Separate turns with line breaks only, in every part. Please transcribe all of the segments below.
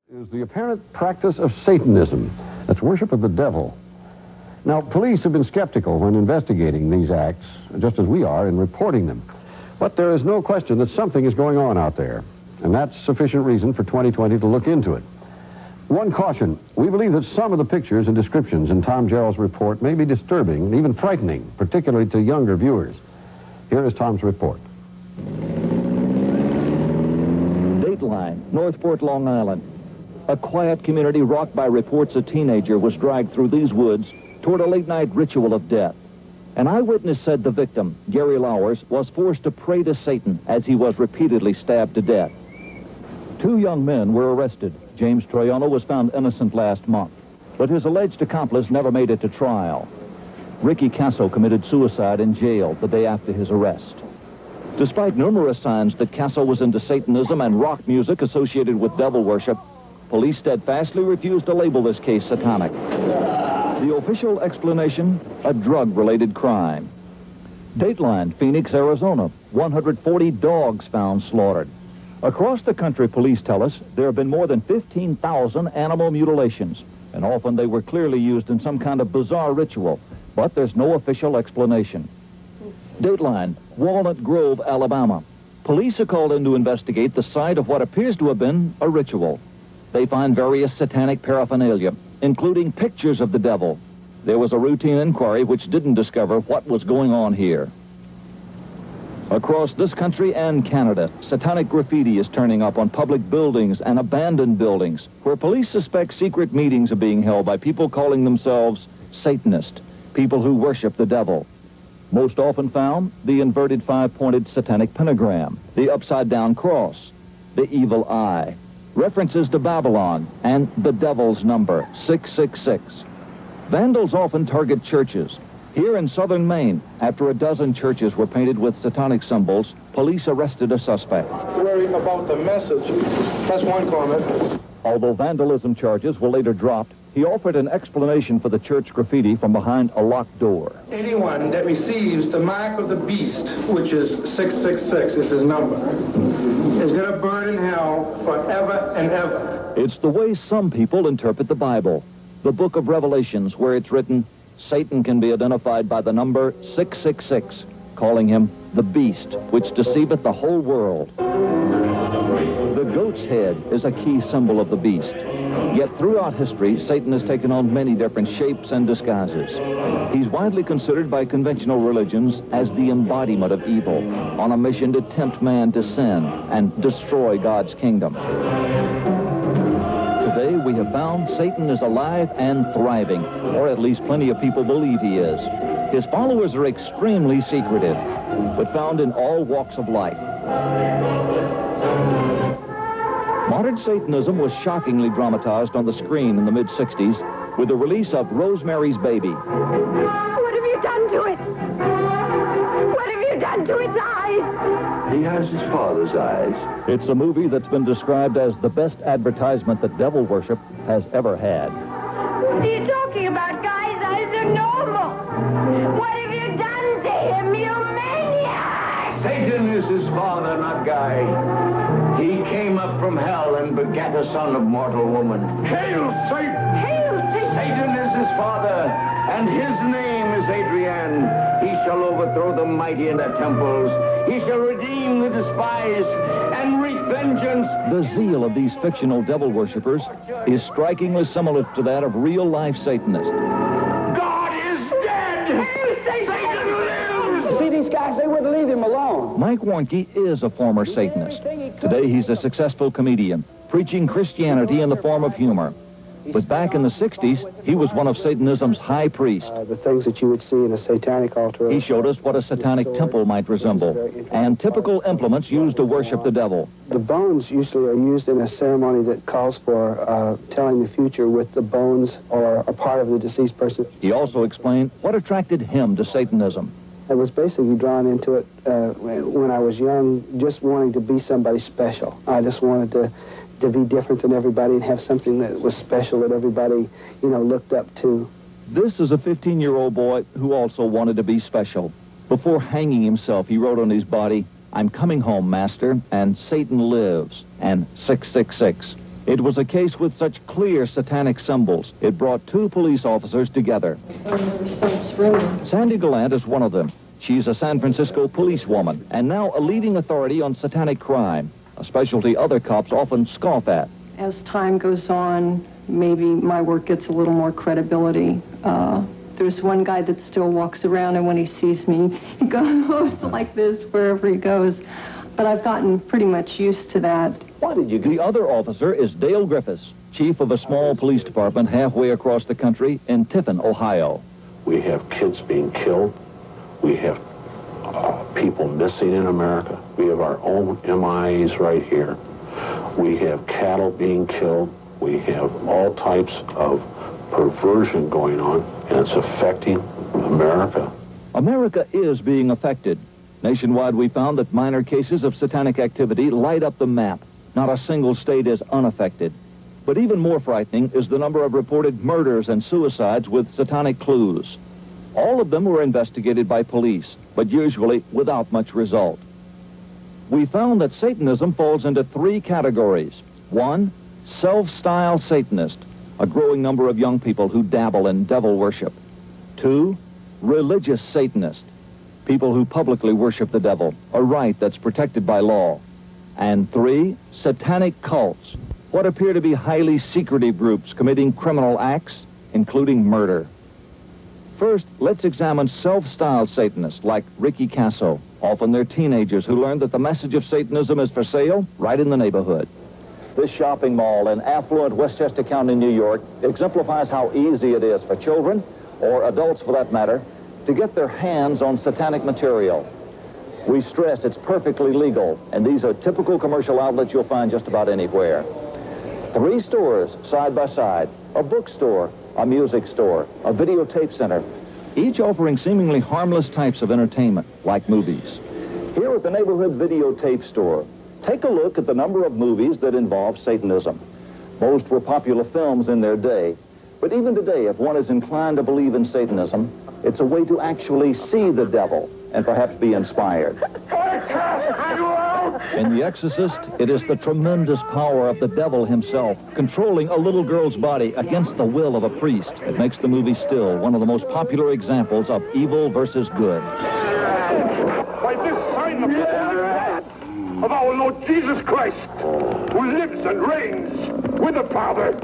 Is the apparent practice of Satanism, that's worship of the devil. Now, police have been skeptical when investigating these acts, just as we are in reporting them. But there is no question that something is going on out there, and that's sufficient reason for 2020 to look into it. One caution, we believe that some of the pictures and descriptions in Tom Jarrell's report may be disturbing and even frightening, particularly to younger viewers. Here is Tom's report.
Dateline, Northport, Long Island. A quiet community rocked by reports a teenager was dragged through these woods toward a late-night ritual of death. An eyewitness said the victim, Gary Lowers, was forced to pray to Satan as he was repeatedly stabbed to death. 2 young men were arrested. James Troiano was found innocent last month, but his alleged accomplice never made it to trial. Ricky Casso committed suicide in jail the day after his arrest. Despite numerous signs that Casso was into Satanism and rock music associated with devil worship, police steadfastly refused to label this case satanic. The official explanation, a drug-related crime. Dateline, Phoenix, Arizona, 140 dogs found slaughtered. Across the country, police tell us, there have been more than 15,000 animal mutilations, and often they were clearly used in some kind of bizarre ritual, but there's no official explanation. Dateline, Walnut Grove, Alabama. Police are called in to investigate the site of what appears to have been a ritual. They find various satanic paraphernalia, including pictures of the devil. There was a routine inquiry which didn't discover what was going on here. Across this country and Canada, satanic graffiti is turning up on public buildings and abandoned buildings, where police suspect secret meetings are being held by people calling themselves Satanist, people who worship the devil. Most often found, the inverted 5-pointed satanic pentagram, the upside-down cross, the evil eye, references to Babylon, and the devil's number, 666. Vandals often target churches. Here in southern Maine, after a dozen churches were painted with satanic symbols, police arrested a suspect.
Worried about the message. That's one comment.
Although vandalism charges were later dropped, he offered an explanation for the church graffiti from behind a locked door.
Anyone that receives the mark of the beast, which is 666, is his number, is going to burn in hell forever and ever.
It's the way some people interpret the Bible. The book of Revelations, where it's written, Satan can be identified by the number 666, calling him the beast, which deceiveth the whole world. The goat's head is a key symbol of the beast. Yet throughout history, Satan has taken on many different shapes and disguises. He's widely considered by conventional religions as the embodiment of evil, on a mission to tempt man to sin and destroy God's kingdom. Today, we have found Satan is alive and thriving, or at least plenty of people believe he is. His followers are extremely secretive, but found in all walks of life. Modern Satanism was shockingly dramatized on the screen in the mid-60s with the release of Rosemary's Baby.
What have you done to it? What have you done to its eyes?
He has his father's eyes.
It's a movie that's been described as the best advertisement that devil worship has ever had.
What are you talking about, guys? Eyes are normal. What have you done to him, you maniac?
Satan is his father, not Guy. He came up from hell and begat a son of mortal woman. Hail, Satan!
Hail, Satan!
Satan is his father, and his name is Adrian. He shall overthrow the mighty in their temples. He shall redeem the despised and reap vengeance.
The zeal of these fictional devil worshippers is strikingly similar to that of real-life Satanists.
God is dead! Satan lives!
See, these guys, they wouldn't leave him alone.
Mike Warnke is a former Satanist. Today, he's a successful comedian, preaching Christianity in the form of humor. But back in the 60s, he was one of Satanism's high priests.
The things that you would see in a satanic altar.
He showed us what a satanic temple might resemble, and typical implements used to worship the devil.
The bones usually are used in a ceremony that calls for telling the future with the bones or a part of the deceased person.
He also explained what attracted him to Satanism.
I was basically drawn into it when I was young, just wanting to be somebody special. I just wanted to be different than everybody and have something that was special that everybody, looked up to.
This is a 15-year-old boy who also wanted to be special. Before hanging himself, he wrote on his body, "I'm coming home, Master, and Satan lives," and 666. It was a case with such clear satanic symbols, it brought two police officers together. Sandy Gallant is one of them. She's a San Francisco policewoman, and now a leading authority on satanic crime, a specialty other cops often scoff at.
As time goes on, maybe my work gets a little more credibility. There's one guy that still walks around, and when he sees me, he goes like this wherever he goes. But I've gotten pretty much used to that.
Why did you? The other officer is Dale Griffiths, chief of a small police department halfway across the country in Tiffin, Ohio.
We have kids being killed. We have people missing in America. We have our own MIAs right here. We have cattle being killed. We have all types of perversion going on, and it's affecting America.
America is being affected. Nationwide, we found that minor cases of satanic activity light up the map. Not a single state is unaffected. But even more frightening is the number of reported murders and suicides with satanic clues. All of them were investigated by police, but usually without much result. We found that Satanism falls into three categories. One, self-styled Satanist, a growing number of young people who dabble in devil worship. Two, religious Satanist, people who publicly worship the devil, a right that's protected by law. And three, satanic cults, what appear to be highly secretive groups committing criminal acts, including murder. First, let's examine self-styled Satanists like Ricky Casso. Often they're teenagers who learn that the message of Satanism is for sale right in the neighborhood. This shopping mall in affluent Westchester County, New York, exemplifies how easy it is for children, or adults for that matter, to get their hands on satanic material. We stress it's perfectly legal, and these are typical commercial outlets you'll find just about anywhere. 3 stores side by side, a bookstore, a music store, a videotape center, each offering seemingly harmless types of entertainment, like movies. Here at the neighborhood videotape store, take a look at the number of movies that involve Satanism. Most were popular films in their day, but even today, if one is inclined to believe in Satanism, it's a way to actually see the devil and perhaps be inspired. In The Exorcist, it is the tremendous power of the devil himself controlling a little girl's body against the will of a priest that makes the movie still one of the most popular examples of evil versus good.
By this sign the blood of our Lord Jesus Christ, who lives and reigns with the Father.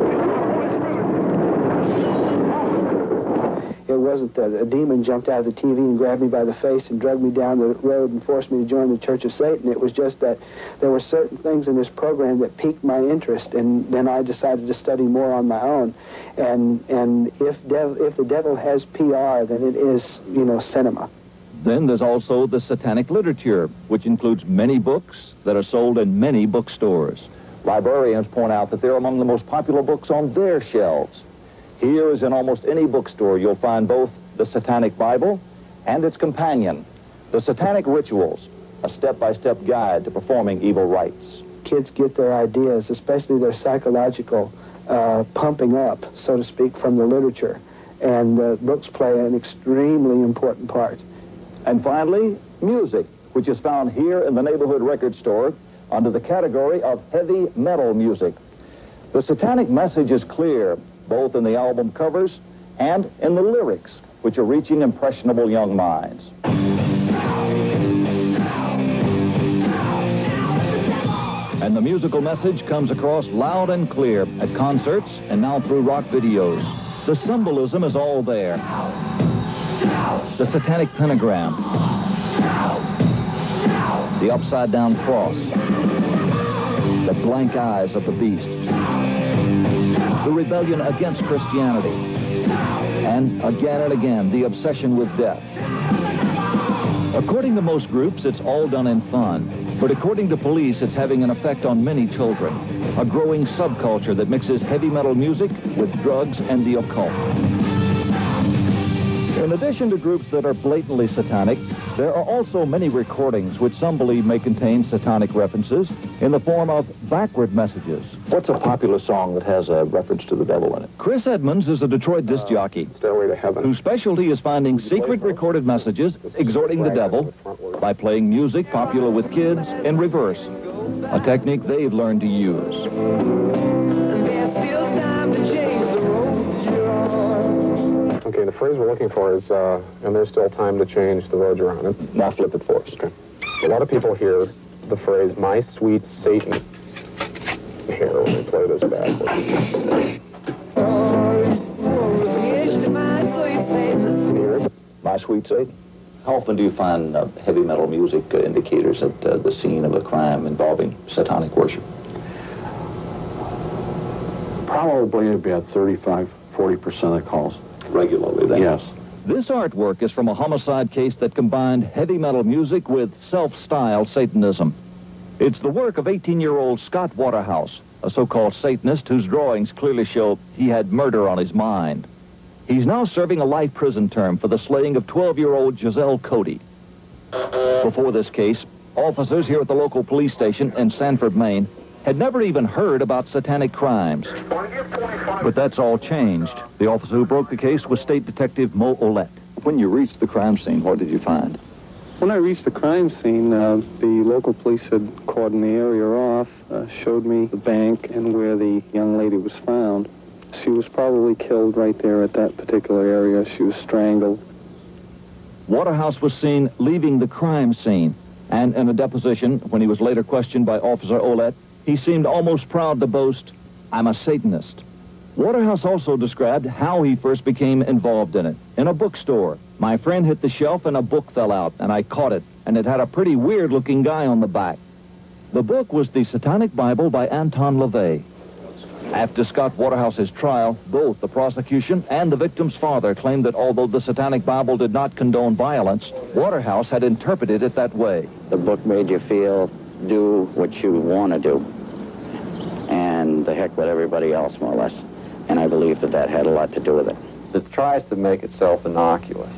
It wasn't that a demon jumped out of the TV and grabbed me by the face and dragged me down the road and forced me to join the Church of Satan. It was just that there were certain things in this program that piqued my interest, and then I decided to study more on my own. And if the devil has PR, then it is, cinema.
Then there's also the satanic literature, which includes many books that are sold in many bookstores. Librarians point out that they're among the most popular books on their shelves. Here, as in almost any bookstore, you'll find both the Satanic Bible and its companion, the Satanic Rituals, a step-by-step guide to performing evil rites.
Kids get their ideas, especially their psychological pumping up, so to speak, from the literature. And books play an extremely important part.
And finally, music, which is found here in the neighborhood record store under the category of heavy metal music. The satanic message is clear, both in the album covers and in the lyrics, which are reaching impressionable young minds. And the musical message comes across loud and clear at concerts and now through rock videos. The symbolism is all there. The satanic pentagram, the upside-down cross, the blank eyes of the beast, the rebellion against Christianity, and again, the obsession with death. According to most groups, it's all done in fun, but according to police, it's having an effect on many children, a growing subculture that mixes heavy metal music with drugs and the occult. In addition to groups that are blatantly satanic, there are also many recordings which some believe may contain satanic references in the form of backward messages. What's a popular song that has a reference to the devil in it? Chris Edmonds is a Detroit disc jockey
Stairway to Heaven.
whose specialty is finding secret recorded messages exhorting the devil by playing music popular with kids in reverse, a technique they've learned to use.
Okay, the phrase we're looking for is, and there's still time to change the roads around it.
Now flip it for us.
Okay. A lot of people hear the phrase, my sweet Satan, here when they play this backwards.
My sweet Satan. How often do you find heavy metal music indicators at the scene of a crime involving satanic worship?
Probably about 35-40% of calls.
Regularly, then?
Yes.
This artwork is from a homicide case that combined heavy metal music with self-styled Satanism. It's the work of 18-year-old Scott Waterhouse, a so-called Satanist whose drawings clearly show he had murder on his mind. He's now serving a life prison term for the slaying of 12-year-old Giselle Cody. Before this case, officers here at the local police station in Sanford, Maine, had never even heard about satanic crimes. But that's all changed. The officer who broke the case was State Detective Mo Olette. When you reached the crime scene, what did you find?
When I reached the crime scene, the local police had cordoned the area off, showed me the bank and where the young lady was found. She was probably killed right there at that particular area. She was strangled.
Waterhouse was seen leaving the crime scene, and in a deposition, when he was later questioned by Officer Olette, he seemed almost proud to boast, "I'm a Satanist." Waterhouse also described how he first became involved in it. In a bookstore, my friend hit the shelf and a book fell out, and I caught it, and it had a pretty weird-looking guy on the back. The book was the Satanic Bible by Anton LaVey. After Scott Waterhouse's trial, both the prosecution and the victim's father claimed that although the Satanic Bible did not condone violence, Waterhouse had interpreted it that way.
The book made you feel, do what you want to do, and the heck with everybody else, more or less. And I believe that that had a lot to do with it.
It tries to make itself innocuous.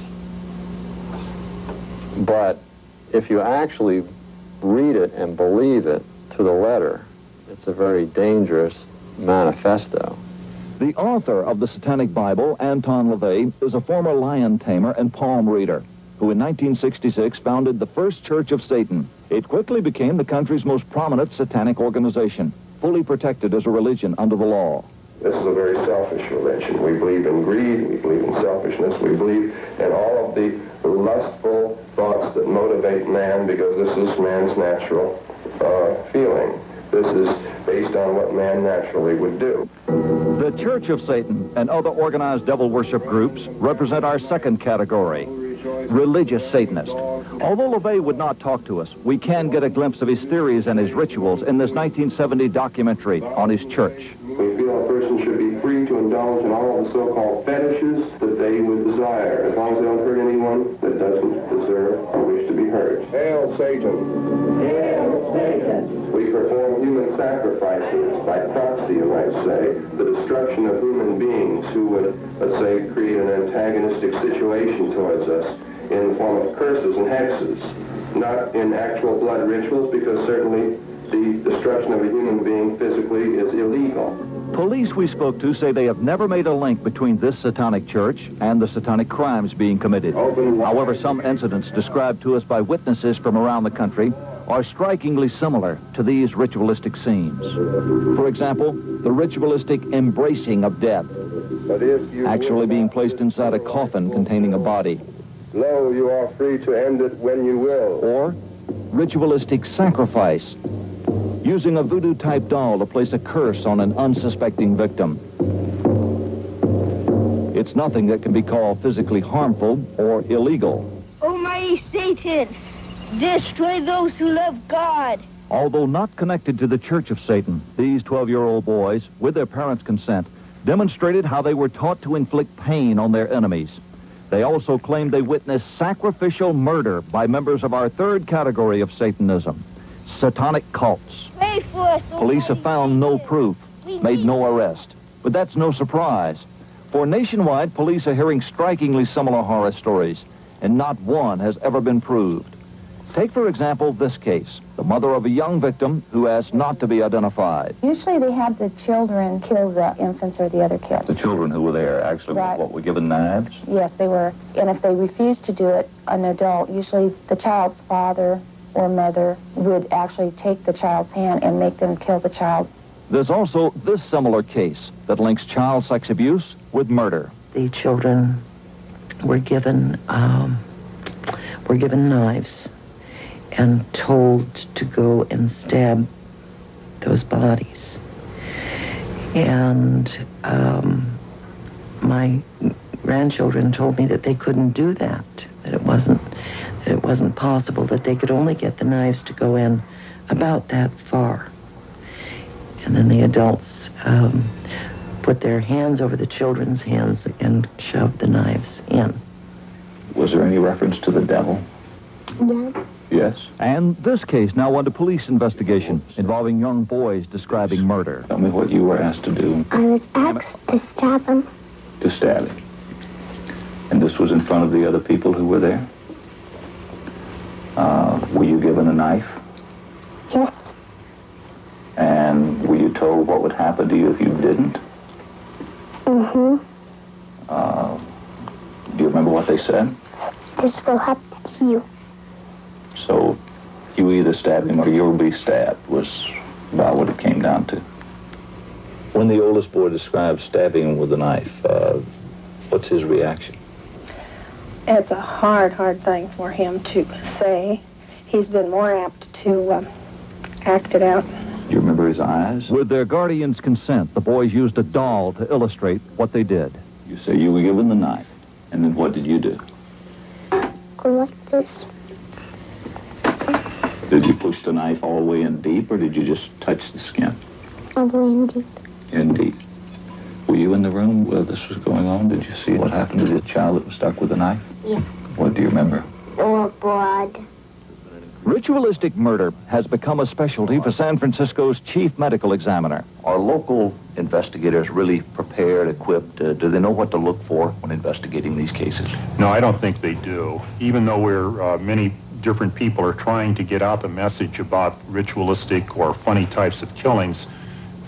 But if you actually read it and believe it to the letter, it's a very dangerous manifesto.
The author of the Satanic Bible, Anton LaVey, is a former lion tamer and palm reader who in 1966 founded the First Church of Satan. It quickly became the country's most prominent satanic organization, fully protected as a religion under the law.
This is a very selfish religion. We believe in greed, we believe in selfishness, we believe in all of the lustful thoughts that motivate man, because this is man's natural feeling. This is based on what man naturally would do.
The Church of Satan and other organized devil worship groups represent our second category, religious Satanists. Although LaVey would not talk to us, we can get a glimpse of his theories and his rituals in this 1970 documentary on his church.
We feel a person should be free to indulge in all of the so-called fetishes that they would desire, as long as they don't hurt anyone that doesn't deserve or wish to be hurt. Hail Satan! Hail Satan! We perform human sacrifices, by proxy, you might say, the destruction of human beings who would, let's say, create an antagonistic situation towards us in the form of curses and hexes, not in actual blood rituals, because certainly the destruction of a human being physically is illegal.
Police we spoke to say they have never made a link between this satanic church and the satanic crimes being committed. However, some incidents described to us by witnesses from around the country are strikingly similar to these ritualistic scenes. For example, the ritualistic embracing of death, actually being placed inside a coffin containing a body.
Lo, you are free to end it when you will.
Or ritualistic sacrifice, using a voodoo-type doll to place a curse on an unsuspecting victim. It's nothing that can be called physically harmful or illegal.
Almighty Satan, destroy those who love God.
Although not connected to the Church of Satan, these 12-year-old boys, with their parents' consent, demonstrated how they were taught to inflict pain on their enemies. They also claimed they witnessed sacrificial murder by members of our third category of Satanism, satanic cults.
Pray for us,
Police have found no proof, made no arrest. But that's no surprise. For nationwide, police are hearing strikingly similar horror stories, and not one has ever been proved. Take, for example, this case, the mother of a young victim who asked not to be identified.
Usually they have the children kill the infants or the other kids.
The children who were there actually were given knives?
Yes, they were. And if they refused to do it, an adult, usually the child's father or mother, would actually take the child's hand and make them kill the child.
There's also this similar case that links child sex abuse with murder.
The children were given knives and told to go and stab those bodies. And my grandchildren told me that they couldn't do that, that it wasn't possible, that they could only get the knives to go in about that far. And then the adults put their hands over the children's hands and shoved the knives in.
Was there any reference to the devil?
No.
Yes.
And this case now under police investigation involving young boys describing murder.
Tell me what you were asked to do.
I was asked to stab him.
To stab him. And this was in front of the other people who were there? Were you given a knife?
Yes.
And were you told what would happen to you if you didn't?
Mm-hmm.
Do you remember what they said?
This will happen to you.
So you either stab him or you'll be stabbed was about what it came down to. When the oldest boy describes stabbing him with a knife, what's his reaction?
It's a hard thing for him to say. He's been more apt to act it out.
Do you remember his eyes?
With their guardian's consent, the boys used a doll to illustrate what they did.
You say you were given the knife, and then what did you do?
Go like this.
Did you push the knife all the way in deep, or did you just touch the skin?
All the way in deep.
In deep. Were you in the room where this was going on? Did you see what happened to the child that was stuck with the knife?
Yeah.
What do you remember?
Or blood.
Ritualistic murder has become a specialty for San Francisco's chief medical examiner.
Are local investigators really prepared, equipped? Do they know what to look for when investigating these cases?
No, I don't think they do. Even though we're many different people are trying to get out the message about ritualistic or funny types of killings,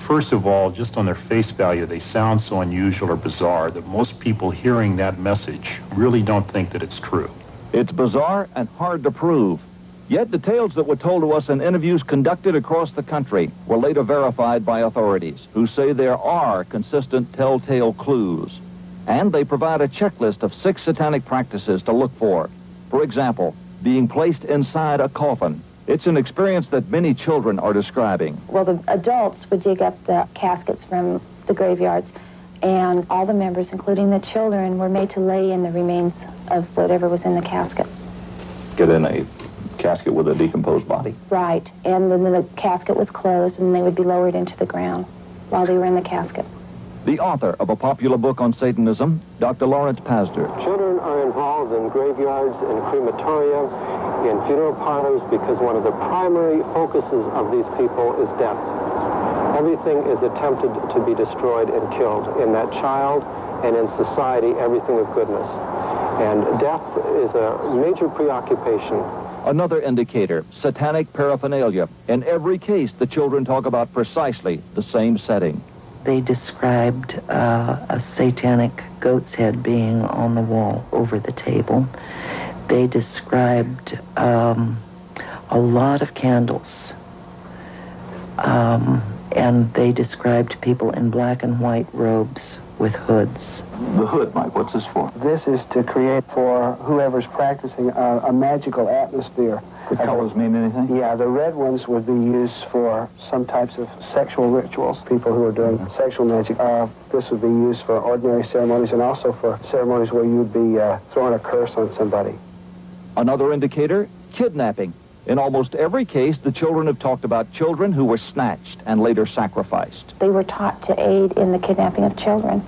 first of all, just on their face value, they sound so unusual or bizarre that most people hearing that message really don't think that it's true.
It's bizarre and hard to prove. Yet details that were told to us in interviews conducted across the country were later verified by authorities, who say there are consistent telltale clues. And they provide a checklist of 6 satanic practices to look for. For example, being placed inside a coffin. It's an experience that many children are describing.
Well, the adults would dig up the caskets from the graveyards, and all the members, including the children, were made to lay in the remains of whatever was in the casket.
Get in a casket with a decomposed body?
Right, and then the casket was closed, and they would be lowered into the ground while they were in the casket.
The author of a popular book on Satanism, Dr. Lawrence Pazder.
Children are involved in graveyards, in crematoria, in funeral parlors, because one of the primary focuses of these people is death. Everything is attempted to be destroyed and killed. In that child and in society, everything of goodness. And death is a major preoccupation.
Another indicator, satanic paraphernalia. In every case, the children talk about precisely the same setting.
They described a satanic goat's head being on the wall over the table. They described a lot of candles. And they described people in black and white robes with hoods.
The hood, Mike, what's this for?
This is to create for whoever's practicing a magical atmosphere.
The colors mean anything?
Yeah, the red ones would be used for some types of sexual rituals, people who are doing sexual magic. This would be used for ordinary ceremonies and also for ceremonies where you would be throwing a curse on somebody.
Another indicator, kidnapping. In almost every case, the children have talked about children who were snatched and later sacrificed.
They were taught to aid in the kidnapping of children.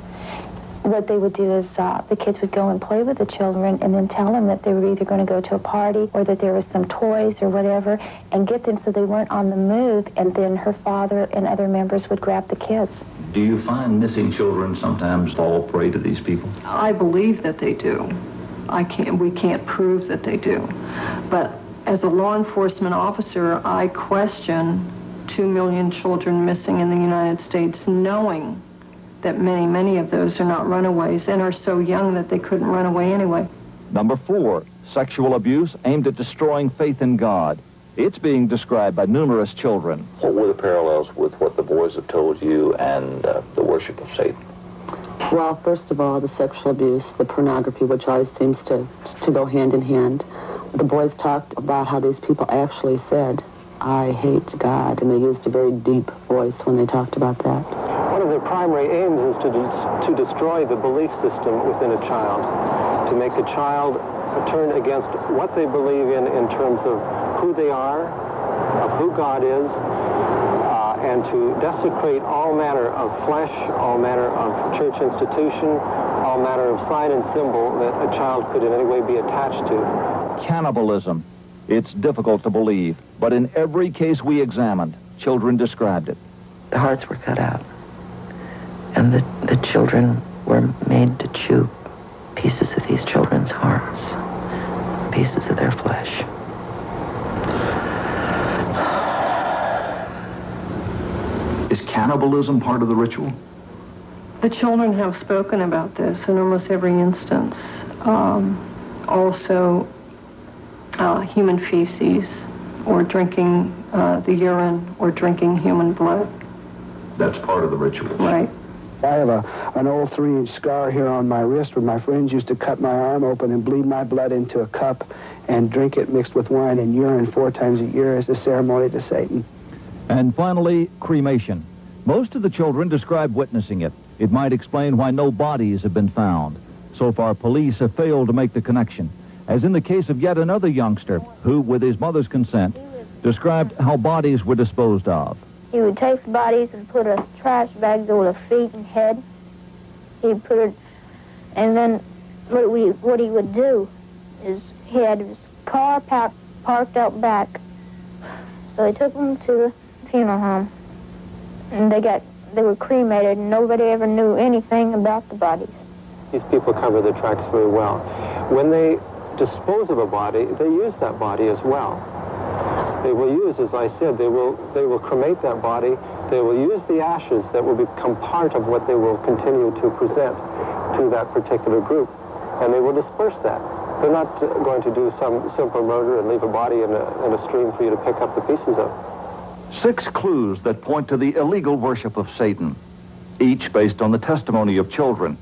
What they would do is the kids would go and play with the children and then tell them that they were either going to go to a party or that there was some toys or whatever and get them so they weren't on the move, and then her father and other members would grab the kids.
Do you find missing children sometimes fall prey to these people?
I believe that they do. We can't prove that they do. But as a law enforcement officer, I question 2 million children missing in the United States, knowing that many of those are not runaways and are so young that they couldn't run away anyway.
Number 4, sexual abuse aimed at destroying faith in God. It's being described by numerous children.
What were the parallels with what the boys have told you and the worship of Satan?
Well, first of all, the sexual abuse, the pornography, which always seems to go hand in hand. The boys talked about how these people actually said, "I hate God," and they used a very deep voice when they talked about that.
One of their primary aims is to destroy the belief system within a child, to make a child turn against what they believe in terms of who they are, of who God is, and to desecrate all manner of flesh, all manner of church institution, all manner of sign and symbol that a child could in any way be attached to.
Cannibalism. It's difficult to believe, but in every case we examined, children described it.
The hearts were cut out, and the children were made to chew pieces of these children's hearts, pieces of their flesh.
Is cannibalism part of the ritual?
The children have spoken about this in almost every instance. Also, human feces, or drinking the urine, or drinking human blood.
That's part of the ritual.
Right.
I have an old 3-inch scar here on my wrist where my friends used to cut my arm open and bleed my blood into a cup and drink it mixed with wine and urine 4 times a year as a ceremony to Satan.
And finally, cremation. Most of the children describe witnessing it. It might explain why no bodies have been found. So far, police have failed to make the connection, as in the case of yet another youngster who, with his mother's consent, described how bodies were disposed of.
He would take the bodies and put a trash bag over the feet and head. He'd put it, and then what he would do is he had his car parked out back. So he took them to the funeral home, and they were cremated, and nobody ever knew anything about the bodies.
These people cover their tracks very well. When they dispose of a body, they use that body as well. They will use, as I said, they will cremate that body. They will use the ashes that will become part of what they will continue to present to that particular group, and they will disperse that. They're not going to do some simple murder and leave a body in a stream for you to pick up the pieces of.
6 clues that point to the illegal worship of Satan, each based on the testimony of children,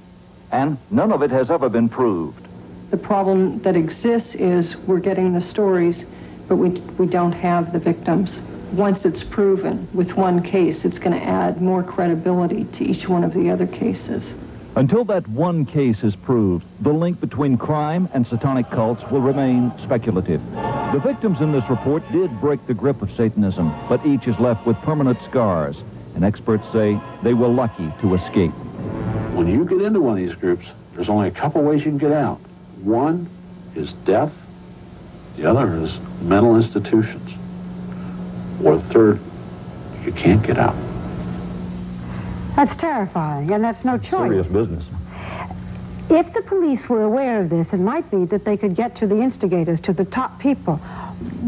and none of it has ever been proved.
The problem that exists is we're getting the stories, but we don't have the victims. Once it's proven with one case, it's going to add more credibility to each one of the other cases.
Until that one case is proved, the link between crime and satanic cults will remain speculative. The victims in this report did break the grip of Satanism, but each is left with permanent scars, and experts say they were lucky to escape.
When you get into one of these groups, there's only a couple ways you can get out. One is death. The other is mental institutions. Or third, you can't get out.
That's terrifying, and that's no choice.
Serious business.
If the police were aware of this, it might be that they could get to the instigators, to the top people.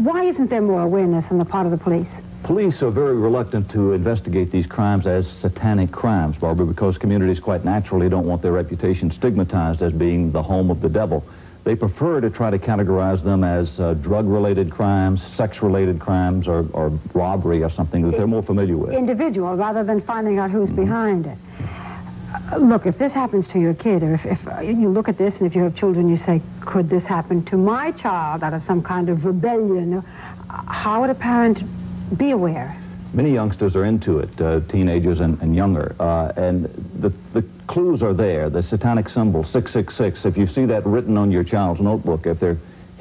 Why isn't there more awareness on the part of the police?
Police are very reluctant to investigate these crimes as satanic crimes, Barbara, because communities quite naturally don't want their reputation stigmatized as being the home of the devil. They prefer to try to categorize them as drug-related crimes, sex-related crimes, or robbery or something that they're more familiar with.
Individual, rather than finding out who's behind it. Look, if this happens to your kid, or if you look at this and if you have children, you say, could this happen to my child out of some kind of rebellion? How would a parent be aware?
Many youngsters are into it, teenagers and younger, and the clues are there. The satanic symbol, 666, if you see that written on your child's notebook, if they're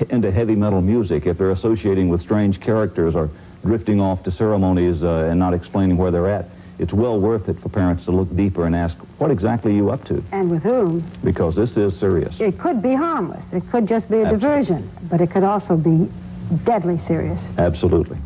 into heavy metal music, if they're associating with strange characters or drifting off to ceremonies and not explaining where they're at, it's well worth it for parents to look deeper and ask, what exactly are you up to?
And with whom?
Because this is serious.
It could be harmless. It could just be a diversion, but it could also be deadly serious.
Absolutely.